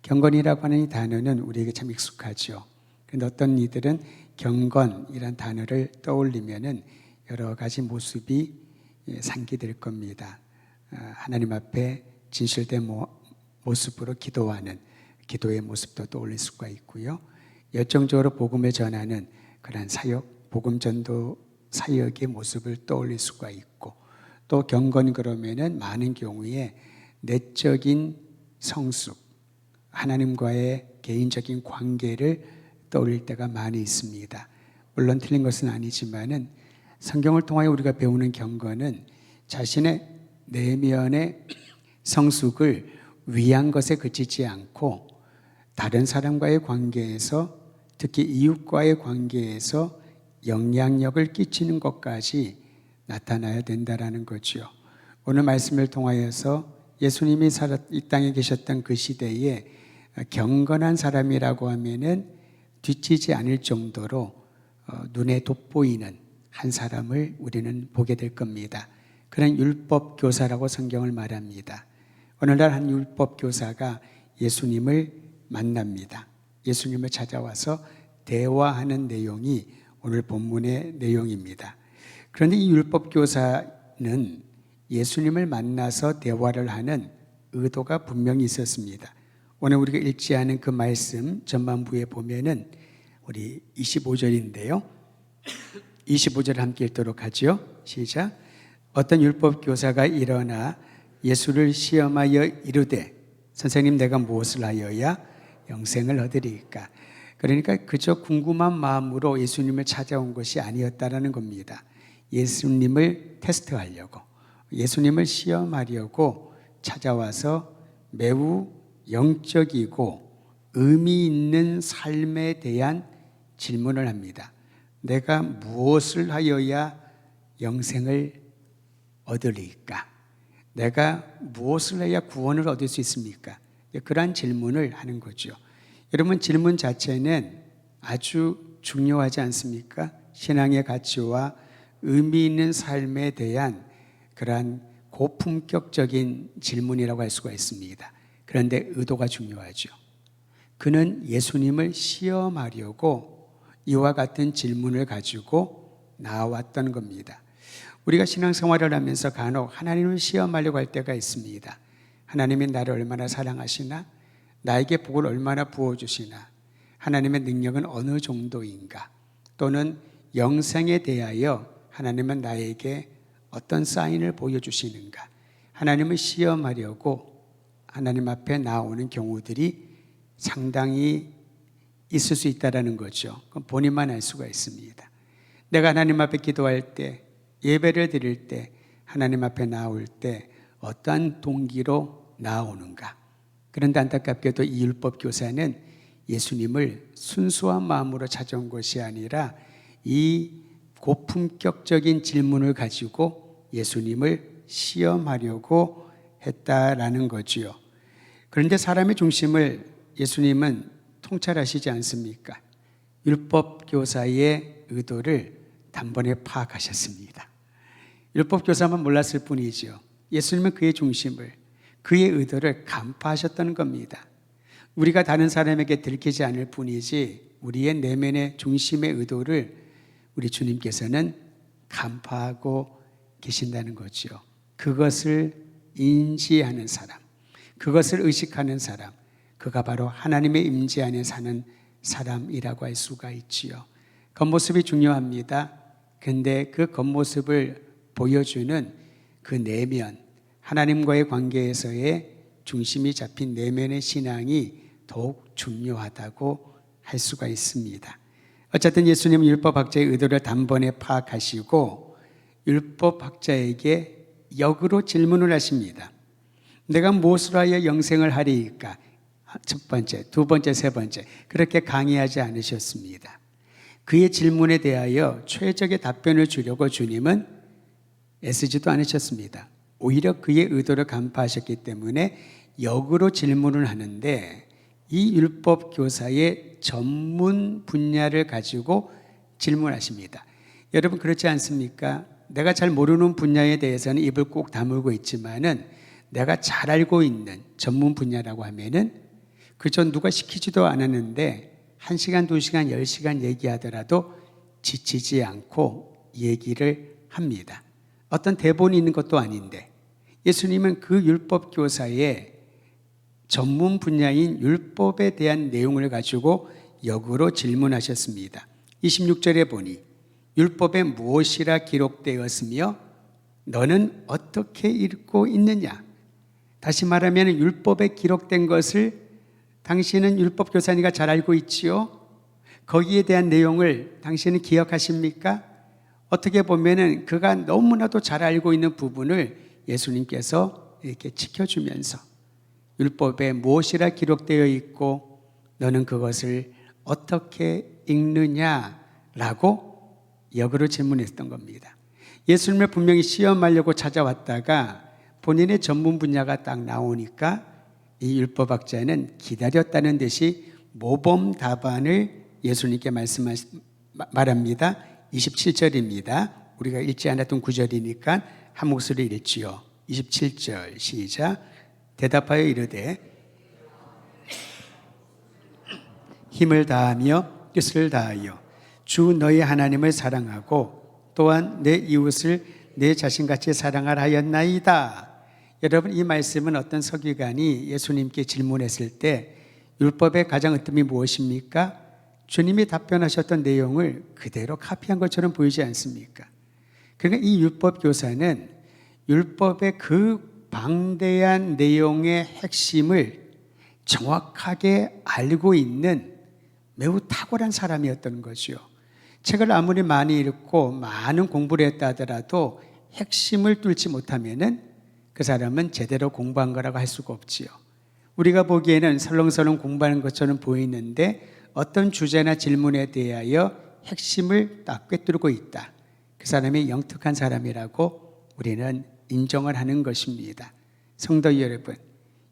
경건이라고 하는 이 단어는 우리에게 참 익숙하죠. 그런데 어떤 이들은 경건이란 단어를 떠올리면은 여러 가지 모습이 상기될 겁니다. 하나님 앞에 진실된 모습으로 기도하는 기도의 모습도 떠올릴 수가 있고요. 열정적으로 복음을 전하는 그런 사역, 복음 전도 사역의 모습을 떠올릴 수가 있고, 또 경건 그러면은 많은 경우에 내적인 성숙, 하나님과의 개인적인 관계를 떠올릴 때가 많이 있습니다. 물론 틀린 것은 아니지만은 성경을 통하여 우리가 배우는 경건은 자신의 내면의 성숙을 위한 것에 그치지 않고 다른 사람과의 관계에서, 특히 이웃과의 관계에서 영향력을 끼치는 것까지 나타나야 된다라는 거죠. 오늘 말씀을 통하여서 예수님이 이 땅에 계셨던 그 시대에 경건한 사람이라고 하면은 뒤치지 않을 정도로 눈에 돋보이는 한 사람을 우리는 보게 될 겁니다. 그런 율법 교사라고 성경을 말합니다. 오늘날 한 율법 교사가 예수님을 만납니다. 예수님을 찾아와서 대화하는 내용이 오늘 본문의 내용입니다. 그런데 이 율법 교사는 예수님을 만나서 대화를 하는 의도가 분명히 있었습니다. 오늘 우리가 읽지 않은 그 말씀 전반부에 보면은 우리 25절인데요. 25절 함께 읽도록 하죠. 시작. 어떤 율법 교사가 일어나 예수를 시험하여 이르되 선생님, 내가 무엇을 하여야 영생을 얻으리까? 그러니까 그저 궁금한 마음으로 예수님을 찾아온 것이 아니었다라는 겁니다. 예수님을 테스트하려고, 예수님을 시험하려고 찾아와서 매우 영적이고 의미 있는 삶에 대한 질문을 합니다. 내가 무엇을 하여야 영생을 얻으리까? 내가 무엇을 해야 구원을 얻을 수 있습니까? 그러한 질문을 하는 거죠. 여러분, 질문 자체는 아주 중요하지 않습니까? 신앙의 가치와 의미 있는 삶에 대한 그러한 고품격적인 질문이라고 할 수가 있습니다. 그런데 의도가 중요하죠. 그는 예수님을 시험하려고 이와 같은 질문을 가지고 나왔던 겁니다. 우리가 신앙생활을 하면서 간혹 하나님을 시험하려고 할 때가 있습니다. 하나님이 나를 얼마나 사랑하시나? 나에게 복을 얼마나 부어주시나? 하나님의 능력은 어느 정도인가? 또는 영생에 대하여 하나님은 나에게 어떤 사인을 보여주시는가? 하나님을 시험하려고 하나님 앞에 나오는 경우들이 상당히 있을 수 있다는 거죠. 그건 본인만 알 수가 있습니다. 내가 하나님 앞에 기도할 때, 예배를 드릴 때, 하나님 앞에 나올 때 어떠한 동기로 나오는가? 그런데 안타깝게도 이 율법 교사는 예수님을 순수한 마음으로 찾아온 것이 아니라 이 고품격적인 질문을 가지고 예수님을 시험하려고 했다라는 거지요. 그런데 사람의 중심을 예수님은 통찰하시지 않습니까? 율법 교사의 의도를 단번에 파악하셨습니다. 율법 교사만 몰랐을 뿐이죠. 예수님은 그의 중심을, 그의 의도를 간파하셨던 겁니다. 우리가 다른 사람에게 들키지 않을 뿐이지 우리의 내면의 중심의 의도를 우리 주님께서는 간파하고 계신다는 거죠. 그것을 인지하는 사람, 그것을 의식하는 사람, 그가 바로 하나님의 임재 안에 사는 사람이라고 할 수가 있지요. 겉모습이 중요합니다. 근데 그 겉모습을 보여주는 그 내면, 하나님과의 관계에서의 중심이 잡힌 내면의 신앙이 더욱 중요하다고 할 수가 있습니다. 어쨌든 예수님은 율법학자의 의도를 단번에 파악하시고 율법학자에게 역으로 질문을 하십니다. 내가 무엇을 하여 영생을 하리이까? 첫 번째, 두 번째, 세 번째, 그렇게 강의하지 않으셨습니다. 그의 질문에 대하여 최적의 답변을 주려고 주님은 애쓰지도 않으셨습니다. 오히려 그의 의도를 간파하셨기 때문에 역으로 질문을 하는데 이 율법 교사의 전문 분야를 가지고 질문하십니다. 여러분, 그렇지 않습니까? 내가 잘 모르는 분야에 대해서는 입을 꼭 다물고 있지만은 내가 잘 알고 있는 전문 분야라고 하면은 그저 누가 시키지도 않았는데 1시간, 2시간, 10시간 얘기하더라도 지치지 않고 얘기를 합니다. 어떤 대본이 있는 것도 아닌데 예수님은 그 율법 교사의 전문 분야인 율법에 대한 내용을 가지고 역으로 질문하셨습니다. 26절에 보니 율법에 무엇이라 기록되었으며 너는 어떻게 읽고 있느냐? 다시 말하면 율법에 기록된 것을 당신은 율법 교사니까 잘 알고 있지요? 거기에 대한 내용을 당신은 기억하십니까? 어떻게 보면은 그가 너무나도 잘 알고 있는 부분을 예수님께서 이렇게 지켜주면서 율법에 무엇이라 기록되어 있고 너는 그것을 어떻게 읽느냐라고 역으로 질문했던 겁니다. 예수님을 분명히 시험하려고 찾아왔다가 본인의 전문 분야가 딱 나오니까 이 율법학자는 기다렸다는 듯이 모범 답안을 예수님께 말합니다. 27절입니다. 우리가 읽지 않았던 구절이니까 한 목소리 읽지요. 27절 시작. 대답하여 이르되 힘을 다하며 뜻을 다하여 주 너희 하나님을 사랑하고 또한 내 이웃을 내 자신같이 사랑하라 하였나이다. 여러분, 이 말씀은 어떤 서기관이 예수님께 질문했을 때 율법의 가장 으뜸이 무엇입니까? 주님이 답변하셨던 내용을 그대로 카피한 것처럼 보이지 않습니까? 그러니까 이 율법 교사는 율법의 그 방대한 내용의 핵심을 정확하게 알고 있는 매우 탁월한 사람이었던 거죠. 책을 아무리 많이 읽고 많은 공부를 했다 하더라도 핵심을 뚫지 못하면은 그 사람은 제대로 공부한 거라고 할 수가 없지요. 우리가 보기에는 설렁설렁 공부하는 것처럼 보이는데 어떤 주제나 질문에 대하여 핵심을 딱 꿰뚫고 있다. 그 사람이 영특한 사람이라고 우리는 인정을 하는 것입니다. 성도 여러분,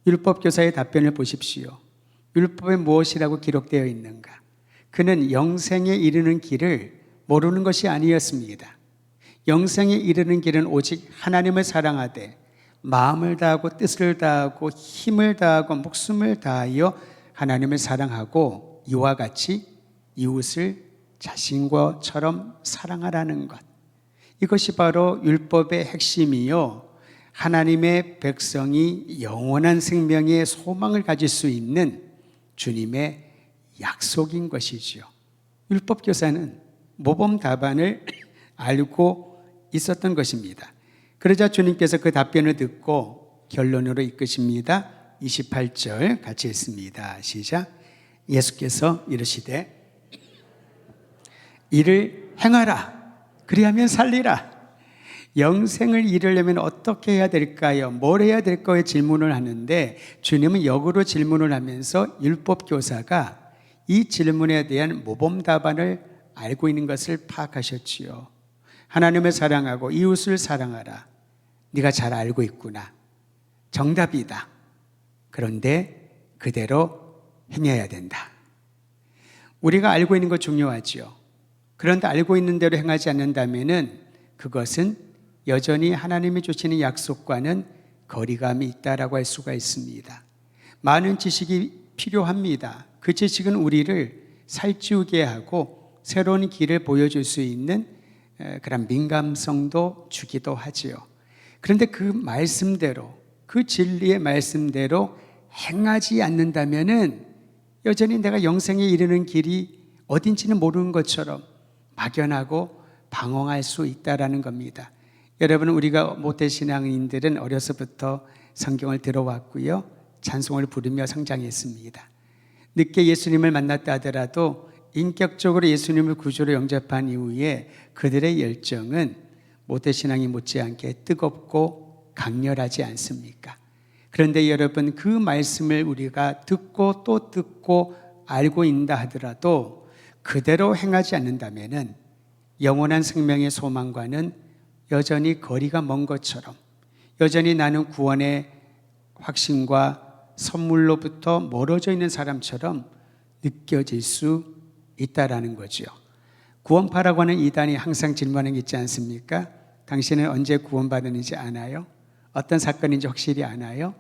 율법 교사의 답변을 보십시오. 율법에 무엇이라고 기록되어 있는가? 그는 영생에 이르는 길을 모르는 것이 아니었습니다. 영생에 이르는 길은 오직 하나님을 사랑하되 마음을 다하고 뜻을 다하고 힘을 다하고 목숨을 다하여 하나님을 사랑하고 이와 같이 이웃을 자신과처럼 사랑하라는 것. 이것이 바로 율법의 핵심이요, 하나님의 백성이 영원한 생명의 소망을 가질 수 있는 주님의 약속인 것이지요. 율법 교사는 모범 답안을 알고 있었던 것입니다. 그러자 주님께서 그 답변을 듣고 결론으로 이끄십니다. 28절 같이 읽습니다. 시작. 예수께서 이르시되 이를 행하라. 그리하면 살리라. 영생을 이루려면 어떻게 해야 될까요? 뭘 해야 될까요? 질문을 하는데 주님은 역으로 질문을 하면서 율법 교사가 이 질문에 대한 모범 답안을 알고 있는 것을 파악하셨지요. 하나님을 사랑하고 이웃을 사랑하라. 네가 잘 알고 있구나. 정답이다. 그런데 그대로 행해야 된다. 우리가 알고 있는 거 중요하지요. 그런데 알고 있는 대로 행하지 않는다면은 그것은 여전히 하나님이 주시는 약속과는 거리감이 있다라고 할 수가 있습니다. 많은 지식이 필요합니다. 그 지식은 우리를 살찌우게 하고 새로운 길을 보여줄 수 있는 그런 민감성도 주기도 하지요. 그런데 그 말씀대로, 그 진리의 말씀대로 행하지 않는다면은 여전히 내가 영생에 이르는 길이 어딘지는 모르는 것처럼 막연하고 방황할 수 있다라는 겁니다. 여러분, 우리가 모태신앙인들은 어려서부터 성경을 들어왔고요, 찬송을 부르며 성장했습니다. 늦게 예수님을 만났다 하더라도 인격적으로 예수님을 구주로 영접한 이후에 그들의 열정은 모태신앙이 못지않게 뜨겁고 강렬하지 않습니까? 그런데 여러분, 그 말씀을 우리가 듣고 또 듣고 알고 있다 하더라도 그대로 행하지 않는다면은 영원한 생명의 소망과는 여전히 거리가 먼 것처럼, 여전히 나는 구원의 확신과 선물로부터 멀어져 있는 사람처럼 느껴질 수 있다라는 거죠. 구원파라고 하는 이단이 항상 질문하는 게 있지 않습니까? 당신은 언제 구원받았는지 아나요? 어떤 사건인지 확실히 아나요?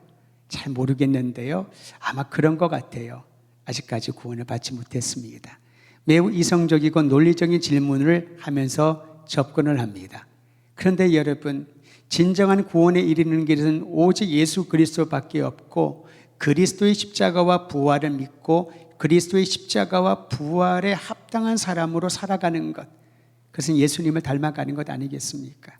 잘 모르겠는데요. 아마 그런 것 같아요. 아직까지 구원을 받지 못했습니다. 매우 이성적이고 논리적인 질문을 하면서 접근을 합니다. 그런데 여러분, 진정한 구원에 이르는 길은 오직 예수 그리스도밖에 없고 그리스도의 십자가와 부활을 믿고 그리스도의 십자가와 부활에 합당한 사람으로 살아가는 것, 그것은 예수님을 닮아가는 것 아니겠습니까?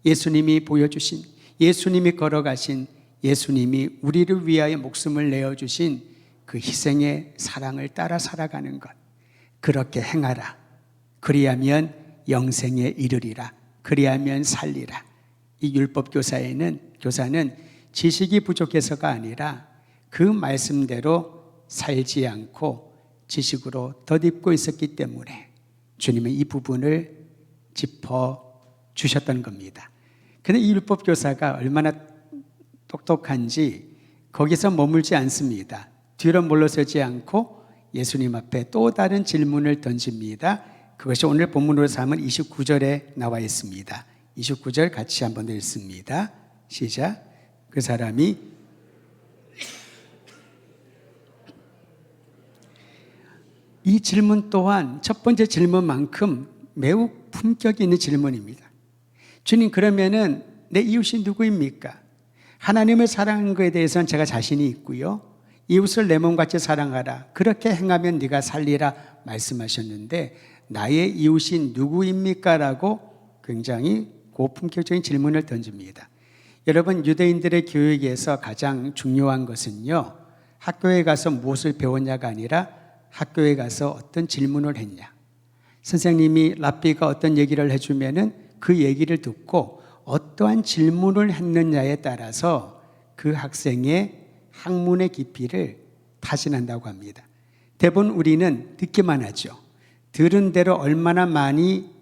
예수님이 보여주신, 예수님이 걸어가신, 예수님이 우리를 위하여 목숨을 내어주신 그 희생의 사랑을 따라 살아가는 것, 그렇게 행하라. 그리하면 영생에 이르리라. 그리하면 살리라. 이 율법 교사는 지식이 부족해서가 아니라 그 말씀대로 살지 않고 지식으로 덧입고 있었기 때문에 주님은 이 부분을 짚어주셨던 겁니다. 그런데 이 율법 교사가 얼마나 똑똑한지 거기서 머물지 않습니다. 뒤로 물러서지 않고 예수님 앞에 또 다른 질문을 던집니다. 그것이 오늘 본문으로 삼은 29절에 나와 있습니다. 29절 같이 한번 읽습니다. 시작. 그 사람이 이 질문 또한 첫 번째 질문만큼 매우 품격 있는 질문입니다. 주님, 그러면은 내 이웃이 누구입니까? 하나님을 사랑하는 것에 대해서는 제가 자신이 있고요. 이웃을 내 몸같이 사랑하라. 그렇게 행하면 네가 살리라 말씀하셨는데 나의 이웃이 누구입니까? 라고 굉장히 고품격적인 질문을 던집니다. 여러분, 유대인들의 교육에서 가장 중요한 것은요, 학교에 가서 무엇을 배웠냐가 아니라 학교에 가서 어떤 질문을 했냐. 선생님이 랍비가 어떤 얘기를 해주면은 그 얘기를 듣고 어떠한 질문을 했느냐에 따라서 그 학생의 학문의 깊이를 타진한다고 합니다. 대부분 우리는 듣기만 하죠. 들은 대로 얼마나 많이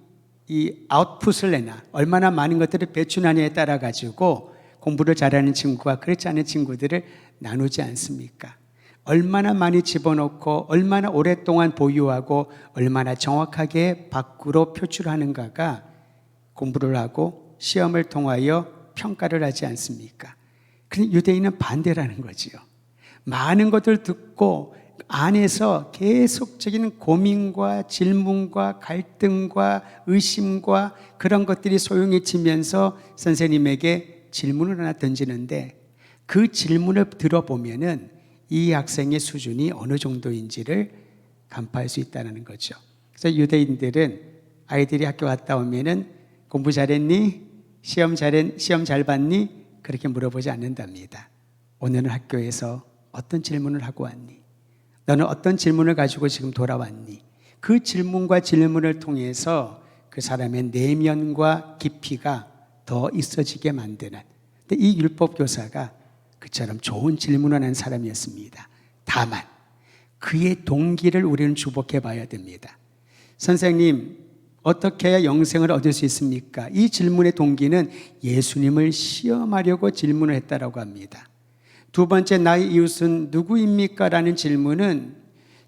이 아웃풋을 내나, 얼마나 많은 것들을 배출하냐에 따라 가지고 공부를 잘하는 친구와 그렇지 않은 친구들을 나누지 않습니까? 얼마나 많이 집어넣고 얼마나 오랫동안 보유하고 얼마나 정확하게 밖으로 표출하는가가 공부를 하고 시험을 통하여 평가를 하지 않습니까? 그런데 유대인은 반대라는 거지요. 많은 것을 듣고 안에서 계속적인 고민과 질문과 갈등과 의심과 그런 것들이 소용해지면서 선생님에게 질문을 하나 던지는데 그 질문을 들어보면은 이 학생의 수준이 어느 정도인지를 간파할 수 있다는 거죠. 그래서 유대인들은 아이들이 학교 갔다 오면은 공부 잘했니? 시험 잘 봤니? 그렇게 물어보지 않는답니다. 오늘은 학교에서 어떤 질문을 하고 왔니? 너는 어떤 질문을 가지고 지금 돌아왔니? 그 질문과 질문을 통해서 그 사람의 내면과 깊이가 더 있어지게 만드는, 근데 이 율법 교사가 그처럼 좋은 질문을 한 사람이었습니다. 다만 그의 동기를 우리는 주목해 봐야 됩니다. 선생님, 어떻게 해야 영생을 얻을 수 있습니까? 이 질문의 동기는 예수님을 시험하려고 질문을 했다라고 합니다. 두 번째, 나의 이웃은 누구입니까? 라는 질문은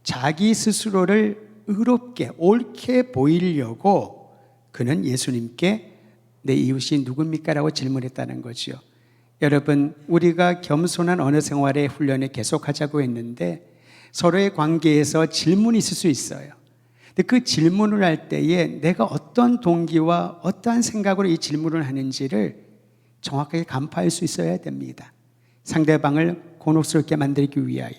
자기 스스로를 의롭게 옳게 보이려고 그는 예수님께 내 이웃이 누굽니까? 라고 질문했다는 거죠. 여러분, 우리가 겸손한 언어 생활의 훈련을 계속하자고 했는데 서로의 관계에서 질문이 있을 수 있어요. 근데 그 질문을 할 때에 내가 어떤 동기와 어떠한 생각으로 이 질문을 하는지를 정확하게 간파할 수 있어야 됩니다. 상대방을 곤혹스럽게 만들기 위하여,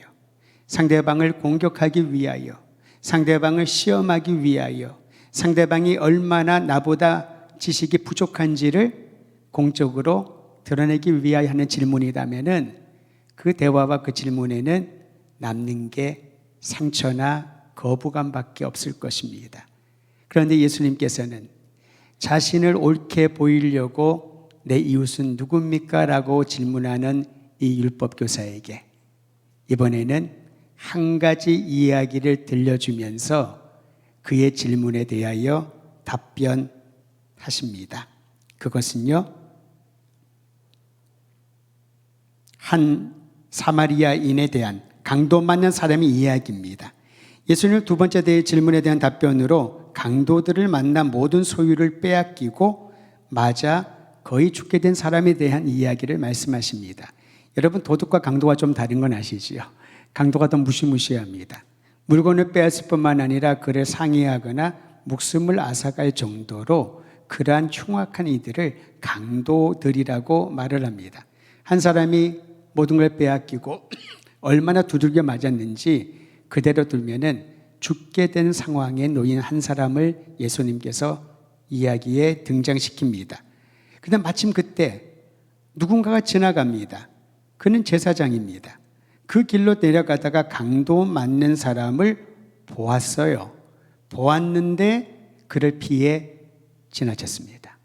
상대방을 공격하기 위하여, 상대방을 시험하기 위하여, 상대방이 얼마나 나보다 지식이 부족한지를 공적으로 드러내기 위하여 하는 질문이라면은 그 대화와 그 질문에는 남는 게 상처나 거부감밖에 없을 것입니다. 그런데 예수님께서는 자신을 옳게 보이려고 내 이웃은 누굽니까? 라고 질문하는 이 율법교사에게 이번에는 한 가지 이야기를 들려주면서 그의 질문에 대하여 답변하십니다. 그것은요, 한 사마리아인에 대한 강도 맞는 사람의 이야기입니다. 예수님 두 번째 질문에 대한 답변으로 강도들을 만나 모든 소유를 빼앗기고 맞아 거의 죽게 된 사람에 대한 이야기를 말씀하십니다. 여러분 도둑과 강도가 좀 다른 건 아시지요? 강도가 더 무시무시합니다. 물건을 빼앗을 뿐만 아니라 그를 상해하거나 목숨을 앗아갈 정도로 그러한 흉악한 이들을 강도들이라고 말을 합니다. 한 사람이 모든 걸 빼앗기고 얼마나 두들겨 맞았는지 그대로 두면은 죽게 된 상황에 놓인 한 사람을 예수님께서 이야기에 등장시킵니다. 그런데 마침 그때 누군가가 지나갑니다. 그는 제사장입니다. 그 길로 내려가다가 강도 맞는 사람을 보았어요. 보았는데 그를 피해 지나쳤습니다.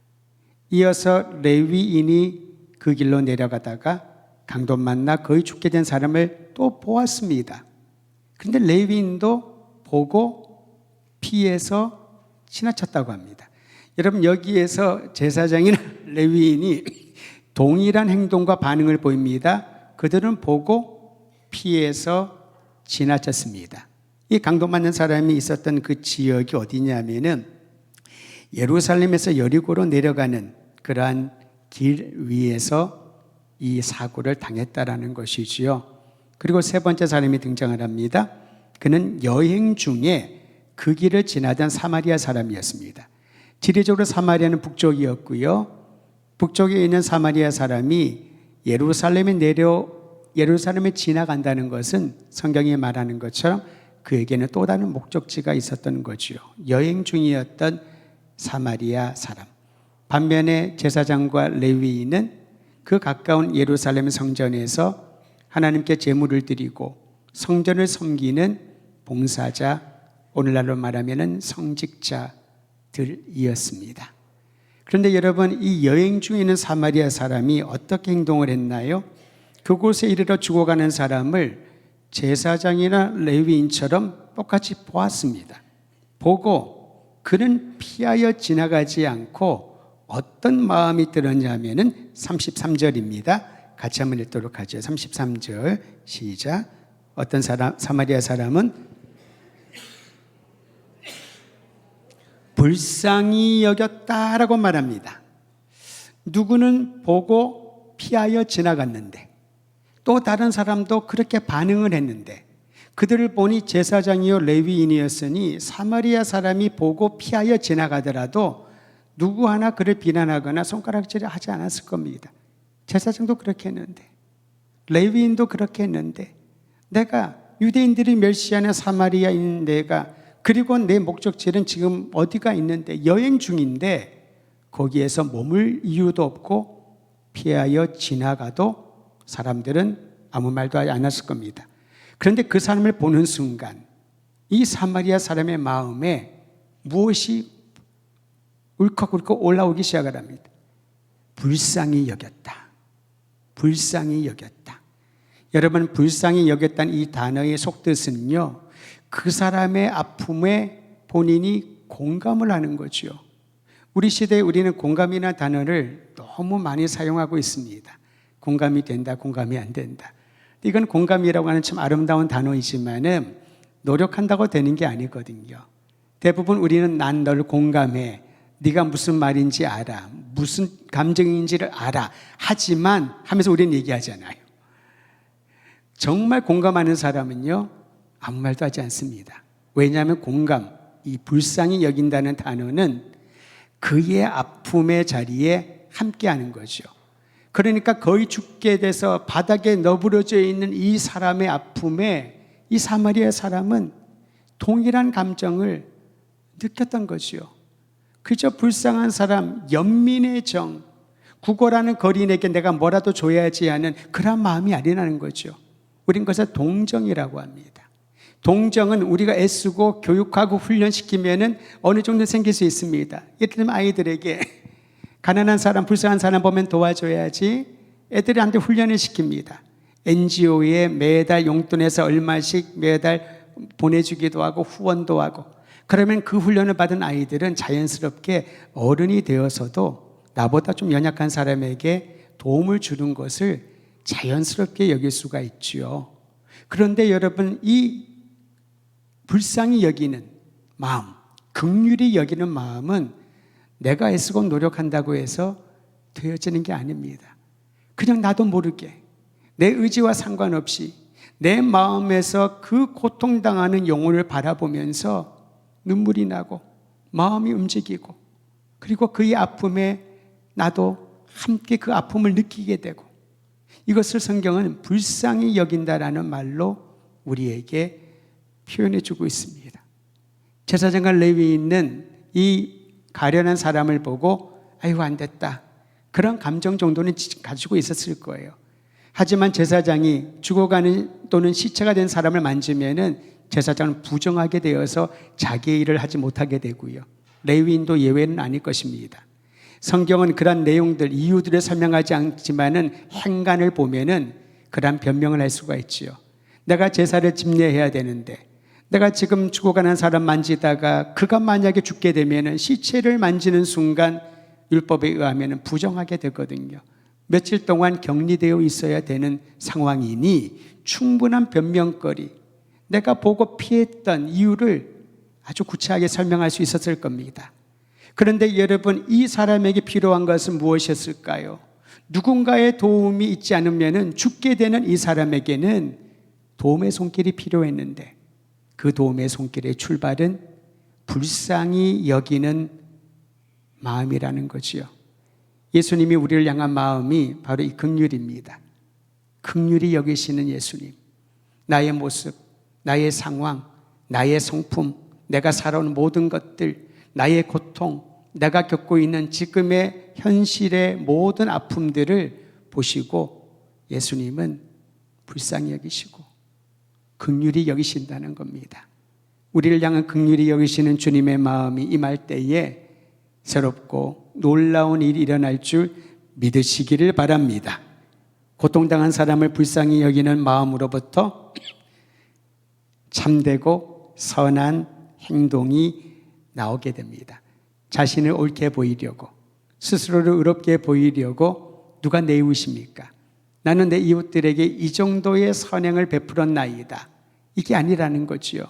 이어서 레위인이 그 길로 내려가다가 강도 만나 거의 죽게 된 사람을 또 보았습니다. 그런데 레위인도 보고 피해서 지나쳤다고 합니다. 여러분 여기에서 제사장이나 레위인이 동일한 행동과 반응을 보입니다. 그들은 보고 피해서 지나쳤습니다. 이 강도 맞는 사람이 있었던 그 지역이 어디냐면은 예루살렘에서 여리고로 내려가는 그러한 길 위에서 이 사고를 당했다라는 것이지요. 그리고 세 번째 사람이 등장을 합니다. 그는 여행 중에 그 길을 지나던 사마리아 사람이었습니다. 지리적으로 사마리아는 북쪽이었고요. 북쪽에 있는 사마리아 사람이 예루살렘에 지나간다는 것은 성경이 말하는 것처럼 그에게는 또 다른 목적지가 있었던 거지요. 여행 중이었던 사마리아 사람. 반면에 제사장과 레위인은 그 가까운 예루살렘 성전에서 하나님께 제물을 드리고 성전을 섬기는 봉사자, 오늘날로 말하면 성직자들이었습니다. 그런데 여러분, 이 여행 중에 있는 사마리아 사람이 어떻게 행동을 했나요? 그곳에 이르러 죽어가는 사람을 제사장이나 레위인처럼 똑같이 보았습니다. 보고 그는 피하여 지나가지 않고 어떤 마음이 들었냐면은 33절입니다. 같이 한번 읽도록 하죠. 33절 시작. 어떤 사람, 사마리아 사람은 불쌍히 여겼다라고 말합니다. 누구는 보고 피하여 지나갔는데 또 다른 사람도 그렇게 반응을 했는데 그들을 보니 제사장이요 레위인이었으니 사마리아 사람이 보고 피하여 지나가더라도 누구 하나 그를 비난하거나 손가락질을 하지 않았을 겁니다. 제사장도 그렇게 했는데 레위인도 그렇게 했는데 내가 유대인들이 멸시하는 사마리아인 내가 그리고 내 목적지는 지금 어디가 있는데 여행 중인데 거기에서 머물 이유도 없고 피하여 지나가도 사람들은 아무 말도 하지 않았을 겁니다. 그런데 그 사람을 보는 순간 이 사마리아 사람의 마음에 무엇이 울컥울컥 올라오기 시작을 합니다. 불쌍히 여겼다. 불쌍히 여겼다. 여러분, 불쌍히 여겼다는 이 단어의 속뜻은요, 그 사람의 아픔에 본인이 공감을 하는 거죠. 우리 시대에 우리는 공감이라는 단어를 너무 많이 사용하고 있습니다. 공감이 된다, 공감이 안 된다. 이건 공감이라고 하는 참 아름다운 단어이지만은 노력한다고 되는 게 아니거든요. 대부분 우리는 난 널 공감해. 네가 무슨 말인지 알아. 무슨 감정인지를 알아. 하지만 하면서 우리는 얘기하잖아요. 정말 공감하는 사람은요, 아무 말도 하지 않습니다. 왜냐하면 공감, 이 불쌍히 여긴다는 단어는 그의 아픔의 자리에 함께하는 거죠. 그러니까 거의 죽게 돼서 바닥에 너부러져 있는 이 사람의 아픔에 이 사마리아 사람은 동일한 감정을 느꼈던 거죠. 그저 불쌍한 사람, 연민의 정, 구걸하는 거린에게 내가 뭐라도 줘야지 하는 그런 마음이 아니라는 거죠. 우린 그것을 동정이라고 합니다. 동정은 우리가 애쓰고 교육하고 훈련시키면은 어느 정도 생길 수 있습니다. 예를 들면 아이들에게 가난한 사람, 불쌍한 사람 보면 도와줘야지 애들한테 훈련을 시킵니다. NGO에 매달 용돈에서 얼마씩 매달 보내주기도 하고 후원도 하고 그러면 그 훈련을 받은 아이들은 자연스럽게 어른이 되어서도 나보다 좀 연약한 사람에게 도움을 주는 것을 자연스럽게 여길 수가 있지요. 그런데 여러분, 이 불쌍히 여기는 마음, 긍휼히 여기는 마음은 내가 애쓰고 노력한다고 해서 되어지는 게 아닙니다. 그냥 나도 모르게 내 의지와 상관없이 내 마음에서 그 고통당하는 영혼을 바라보면서 눈물이 나고 마음이 움직이고 그리고 그의 아픔에 나도 함께 그 아픔을 느끼게 되고 이것을 성경은 불쌍히 여긴다라는 말로 우리에게 표현해 주고 있습니다. 제사장과 레위인은 이 가련한 사람을 보고 아이고 안 됐다 그런 감정 정도는 가지고 있었을 거예요. 하지만 제사장이 죽어가는 또는 시체가 된 사람을 만지면은 제사장은 부정하게 되어서 자기의 일을 하지 못하게 되고요. 레위인도 예외는 아닐 것입니다. 성경은 그런 내용들, 이유들을 설명하지 않지만은 행간을 보면은 그런 변명을 할 수가 있지요. 내가 제사를 집례해야 되는데 내가 지금 죽어가는 사람 만지다가 그가 만약에 죽게 되면은 시체를 만지는 순간 율법에 의하면 부정하게 되거든요. 며칠 동안 격리되어 있어야 되는 상황이니 충분한 변명거리, 내가 보고 피했던 이유를 아주 구체하게 설명할 수 있었을 겁니다. 그런데 여러분, 이 사람에게 필요한 것은 무엇이었을까요? 누군가의 도움이 있지 않으면 죽게 되는 이 사람에게는 도움의 손길이 필요했는데 그 도움의 손길의 출발은 불쌍히 여기는 마음이라는 거지요. 예수님이 우리를 향한 마음이 바로 이 긍휼입니다. 긍휼히 여기시는 예수님. 나의 모습, 나의 상황, 나의 성품, 내가 살아온 모든 것들, 나의 고통, 내가 겪고 있는 지금의 현실의 모든 아픔들을 보시고 예수님은 불쌍히 여기시고 긍휼히 여기신다는 겁니다. 우리를 향한 긍휼히 여기시는 주님의 마음이 임할 때에 새롭고 놀라운 일이 일어날 줄 믿으시기를 바랍니다. 고통당한 사람을 불쌍히 여기는 마음으로부터 참되고 선한 행동이 나오게 됩니다. 자신을 옳게 보이려고, 스스로를 의롭게 보이려고 누가 내 이웃입니까? 나는 내 이웃들에게 이 정도의 선행을 베풀었나이다. 이게 아니라는 거지요.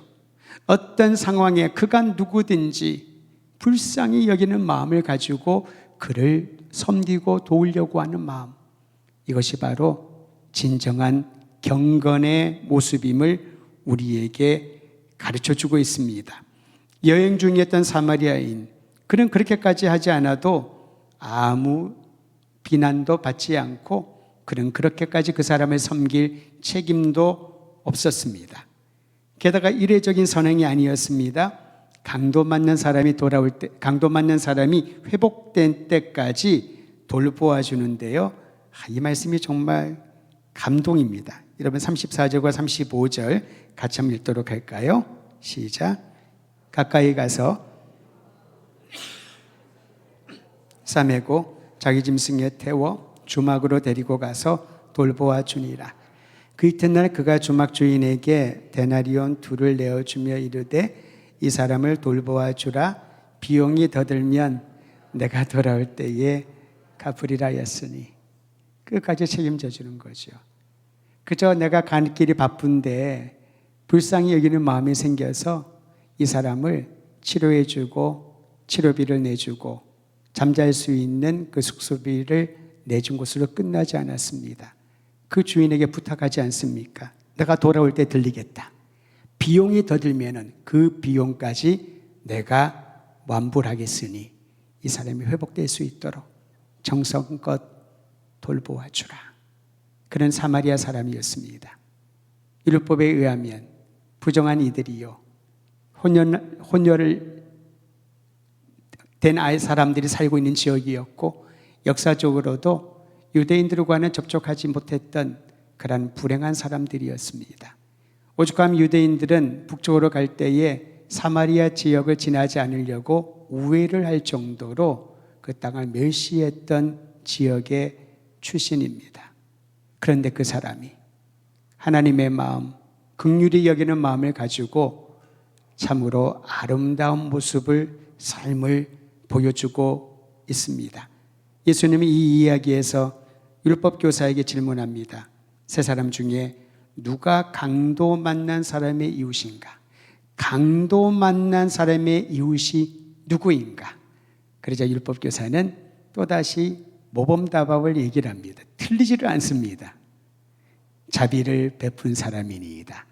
어떤 상황에 그가 누구든지 불쌍히 여기는 마음을 가지고 그를 섬기고 도우려고 하는 마음, 이것이 바로 진정한 경건의 모습임을 우리에게 가르쳐주고 있습니다. 여행 중이었던 사마리아인, 그는 그렇게까지 하지 않아도 아무 비난도 받지 않고 그는 그렇게까지 그 사람을 섬길 책임도 없었습니다. 게다가 이례적인 선행이 아니었습니다. 강도 맞는 사람이 돌아올 때, 강도 맞는 사람이 회복된 때까지 돌보아 주는데요. 이 말씀이 정말 감동입니다. 여러분 34절과 35절 같이 한번 읽도록 할까요? 시작. 가까이 가서 싸매고 자기 짐승에 태워 주막으로 데리고 가서 돌보아 주니라. 그 이튿날 그가 주막 주인에게 데나리온 2를 내어주며 이르되 이 사람을 돌보아 주라. 비용이 더 들면 내가 돌아올 때에 갚으리라 하였으니. 끝까지 책임져 주는 거죠. 그저 내가 가는 길이 바쁜데 불쌍히 여기는 마음이 생겨서 이 사람을 치료해 주고 치료비를 내주고 잠잘 수 있는 그 숙소비를 내준 것으로 끝나지 않았습니다. 그 주인에게 부탁하지 않습니까? 내가 돌아올 때 들리겠다. 비용이 더 들면은 그 비용까지 내가 완불하겠으니 이 사람이 회복될 수 있도록 정성껏 돌보아 주라. 그는 사마리아 사람이었습니다. 율법에 의하면 부정한 이들이요, 혼혈을 된 아이 사람들이 살고 있는 지역이었고 역사적으로도 유대인들과는 접촉하지 못했던 그런 불행한 사람들이었습니다. 오죽하면 유대인들은 북쪽으로 갈 때에 사마리아 지역을 지나지 않으려고 우회를 할 정도로 그 땅을 멸시했던 지역의 출신입니다. 그런데 그 사람이 하나님의 마음, 긍휼히 여기는 마음을 가지고 참으로 아름다운 모습을, 삶을 보여주고 있습니다. 예수님이 이 이야기에서 율법교사에게 질문합니다. 세 사람 중에 누가 강도 만난 사람의 이웃인가? 강도 만난 사람의 이웃이 누구인가? 그러자 율법교사는 또다시 모범답안을 얘기를 합니다. 틀리지를 않습니다. 자비를 베푼 사람이니이다.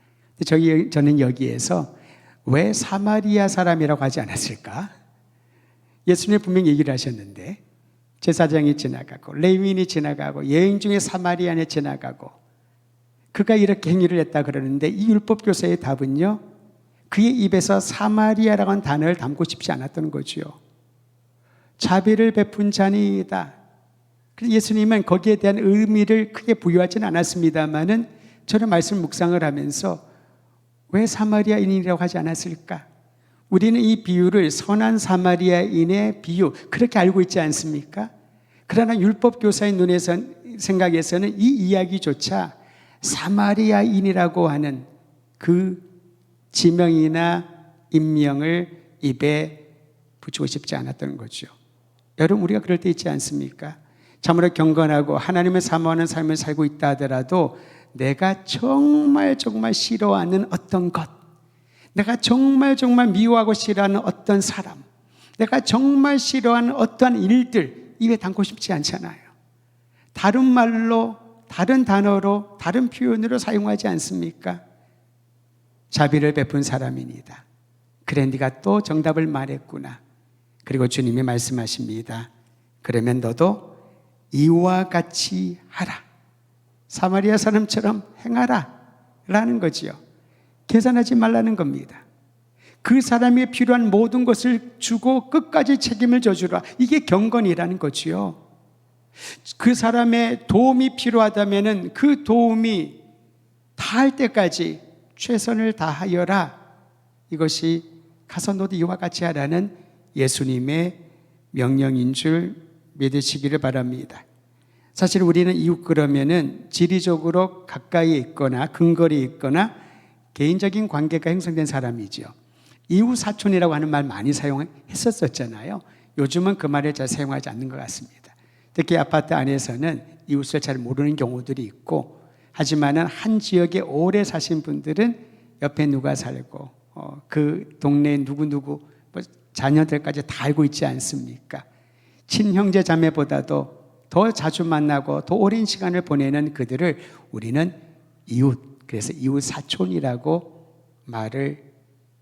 저는 여기에서 왜 사마리아 사람이라고 하지 않았을까? 예수님 분명히 얘기를 하셨는데 제사장이 지나가고 레위인이 지나가고 여행 중에 사마리아인이 지나가고 그가 이렇게 행위를 했다 그러는데 이 율법교사의 답은요, 그의 입에서 사마리아라고 하는 단어를 담고 싶지 않았던 거죠. 자비를 베푼 자니이다. 그래서 예수님은 거기에 대한 의미를 크게 부여하지는 않았습니다만은 저는 말씀 묵상을 하면서 왜 사마리아인이라고 하지 않았을까? 우리는 이 비유를 선한 사마리아인의 비유 그렇게 알고 있지 않습니까? 그러나 율법교사의 생각에서는 이 이야기조차 사마리아인이라고 하는 그 지명이나 임명을 입에 붙이고 싶지 않았던 거죠. 여러분, 우리가 그럴 때 있지 않습니까? 참으로 경건하고 하나님을 사모하는 삶을 살고 있다 하더라도 내가 정말 싫어하는 어떤 것, 내가 정말 미워하고 싫어하는 어떤 사람, 내가 정말 싫어하는 어떤 일들 입에 담고 싶지 않잖아요. 다른 말로, 다른 단어로, 다른 표현으로 사용하지 않습니까? 자비를 베푼 사람입니다. 그래, 네가 또 정답을 말했구나. 그리고 주님이 말씀하십니다. 그러면 너도 이와 같이 하라. 사마리아 사람처럼 행하라 라는 거지요. 계산하지 말라는 겁니다. 그 사람이 필요한 모든 것을 주고 끝까지 책임을 져주라. 이게 경건이라는 거지요. 그 사람의 도움이 필요하다면 그 도움이 다할 때까지 최선을 다하여라. 이것이 가서 너도 이와 같이 하라는 예수님의 명령인 줄 믿으시기를 바랍니다. 사실 우리는 이웃 그러면은 지리적으로 가까이 있거나 근거리에 있거나 개인적인 관계가 형성된 사람이죠. 이웃 사촌이라고 하는 말 많이 사용했었잖아요. 요즘은 그 말을 잘 사용하지 않는 것 같습니다. 특히 아파트 안에서는 이웃을 잘 모르는 경우들이 있고, 하지만은 한 지역에 오래 사신 분들은 옆에 누가 살고 그 동네에 누구누구 자녀들까지 다 알고 있지 않습니까? 친형제 자매보다도 더 자주 만나고 더 오랜 시간을 보내는 그들을 우리는 이웃, 그래서 이웃 사촌이라고 말을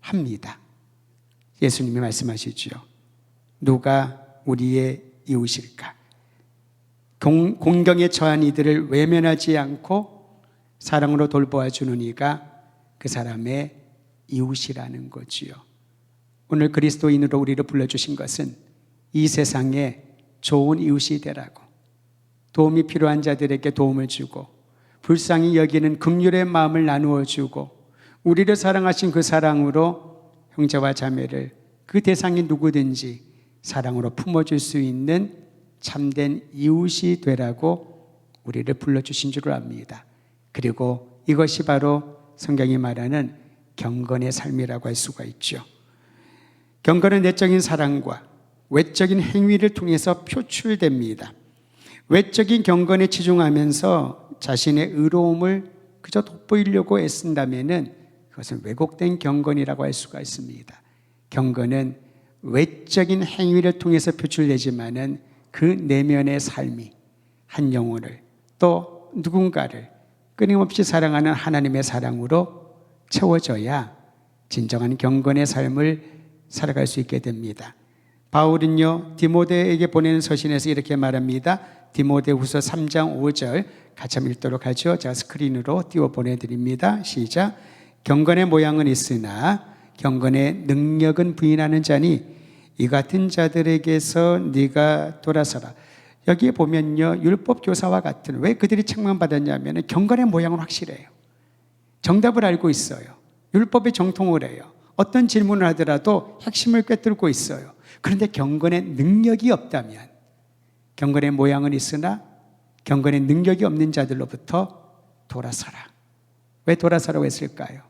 합니다. 예수님이 말씀하시죠. 누가 우리의 이웃일까? 공경에 처한 이들을 외면하지 않고 사랑으로 돌보아 주는 이가 그 사람의 이웃이라는 거지요. 오늘 그리스도인으로 우리를 불러주신 것은 이 세상에 좋은 이웃이 되라고, 도움이 필요한 자들에게 도움을 주고 불쌍히 여기는 긍휼의 마음을 나누어 주고 우리를 사랑하신 그 사랑으로 형제와 자매를 그 대상이 누구든지 사랑으로 품어줄 수 있는 참된 이웃이 되라고 우리를 불러주신 줄 압니다. 그리고 이것이 바로 성경이 말하는 경건의 삶이라고 할 수가 있죠. 경건은 내적인 사랑과 외적인 행위를 통해서 표출됩니다. 외적인 경건에 치중하면서 자신의 의로움을 그저 돋보이려고 애쓴다면은 그것은 왜곡된 경건이라고 할 수가 있습니다. 경건은 외적인 행위를 통해서 표출되지만은 그 내면의 삶이 한 영혼을 또 누군가를 끊임없이 사랑하는 하나님의 사랑으로 채워져야 진정한 경건의 삶을 살아갈 수 있게 됩니다. 바울은요, 디모데에게 보내는 서신에서 이렇게 말합니다. 디모데후서 3장 5절 같이 한번 읽도록 하죠. 제가 스크린으로 띄워 보내드립니다. 시작. 경건의 모양은 있으나 경건의 능력은 부인하는 자니 이 같은 자들에게서 네가 돌아서라. 여기에 보면요, 율법 교사와 같은, 왜 그들이 책망받았냐면 경건의 모양은 확실해요. 정답을 알고 있어요. 율법에 정통을 해요. 어떤 질문을 하더라도 핵심을 꿰뚫고 있어요. 그런데 경건의 능력이 없다면, 경건의 모양은 있으나 경건의 능력이 없는 자들로부터 돌아서라. 왜 돌아서라고 했을까요?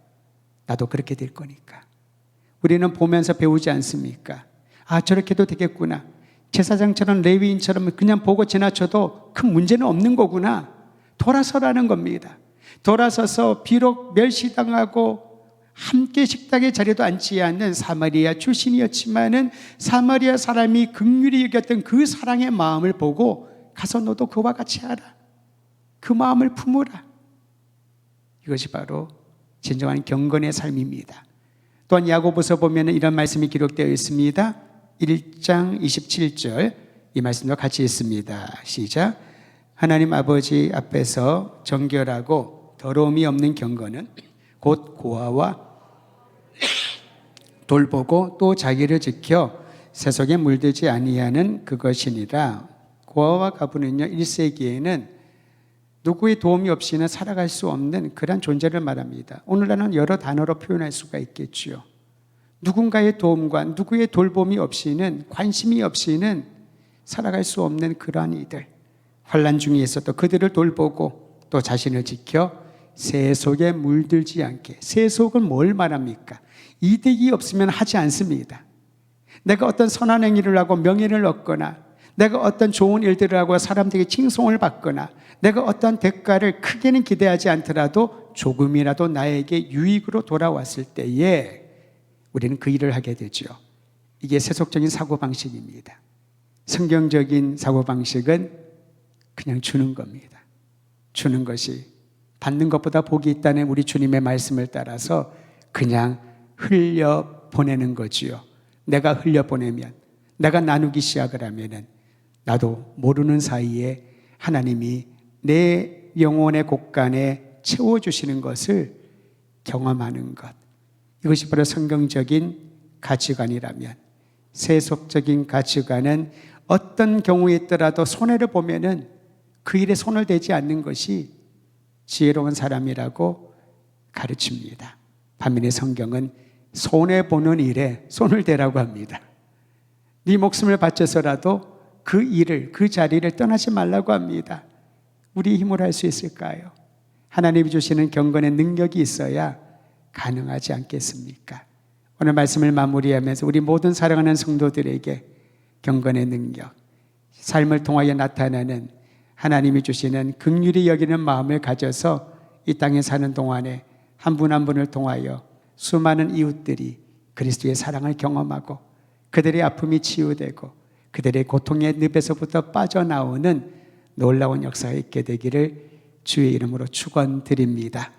나도 그렇게 될 거니까. 우리는 보면서 배우지 않습니까? 아, 저렇게도 되겠구나. 제사장처럼 레위인처럼 그냥 보고 지나쳐도 큰 문제는 없는 거구나. 돌아서라는 겁니다. 돌아서서 비록 멸시당하고 함께 식탁의 자리도 앉지 않는 사마리아 출신이었지만은 사마리아 사람이 긍휼히 여겼던 그 사랑의 마음을 보고 가서 너도 그와 같이 하라. 그 마음을 품으라. 이것이 바로 진정한 경건의 삶입니다. 또한 야고보서 보면 이런 말씀이 기록되어 있습니다. 1장 27절 이 말씀도 같이 있습니다. 시작. 하나님 아버지 앞에서 정결하고 더러움이 없는 경건은 곧 고아와 돌보고 또 자기를 지켜 세속에 물들지 아니하는 그것이니라. 고아와 과부는요 1세기에는 누구의 도움이 없이는 살아갈 수 없는 그런 존재를 말합니다. 오늘날은 여러 단어로 표현할 수가 있겠지요. 누군가의 도움과 누구의 돌봄이 없이는, 관심이 없이는 살아갈 수 없는 그러한 이들, 환난 중에 있어도 그들을 돌보고 또 자신을 지켜 세속에 물들지 않게. 세속은 뭘 말합니까? 이득이 없으면 하지 않습니다. 내가 어떤 선한 행위를 하고 명예를 얻거나, 내가 어떤 좋은 일들을 하고 사람들에게 칭송을 받거나, 내가 어떤 대가를 크게는 기대하지 않더라도 조금이라도 나에게 유익으로 돌아왔을 때에 우리는 그 일을 하게 되죠. 이게 세속적인 사고방식입니다. 성경적인 사고방식은 그냥 주는 겁니다. 주는 것이 받는 것보다 복이 있다는 우리 주님의 말씀을 따라서 그냥 흘려보내는 거지요. 내가 흘려보내면, 내가 나누기 시작을 하면은 나도 모르는 사이에 하나님이 내 영혼의 곳간에 채워주시는 것을 경험하는 것. 이것이 바로 성경적인 가치관이라면, 세속적인 가치관은 어떤 경우에 있더라도 손해를 보면은 그 일에 손을 대지 않는 것이 지혜로운 사람이라고 가르칩니다. 반면에 성경은 손해보는 일에 손을 대라고 합니다. 네 목숨을 바쳐서라도 그 일을, 그 자리를 떠나지 말라고 합니다. 우리 힘으로 할 수 있을까요? 하나님이 주시는 경건의 능력이 있어야 가능하지 않겠습니까? 오늘 말씀을 마무리하면서 우리 모든 사랑하는 성도들에게 경건의 능력, 삶을 통하여 나타나는 하나님이 주시는 긍휼히 여기는 마음을 가져서 이 땅에 사는 동안에 한 분 한 분을 통하여 수많은 이웃들이 그리스도의 사랑을 경험하고 그들의 아픔이 치유되고 그들의 고통의 늪에서부터 빠져나오는 놀라운 역사가 있게 되기를 주의 이름으로 축원드립니다.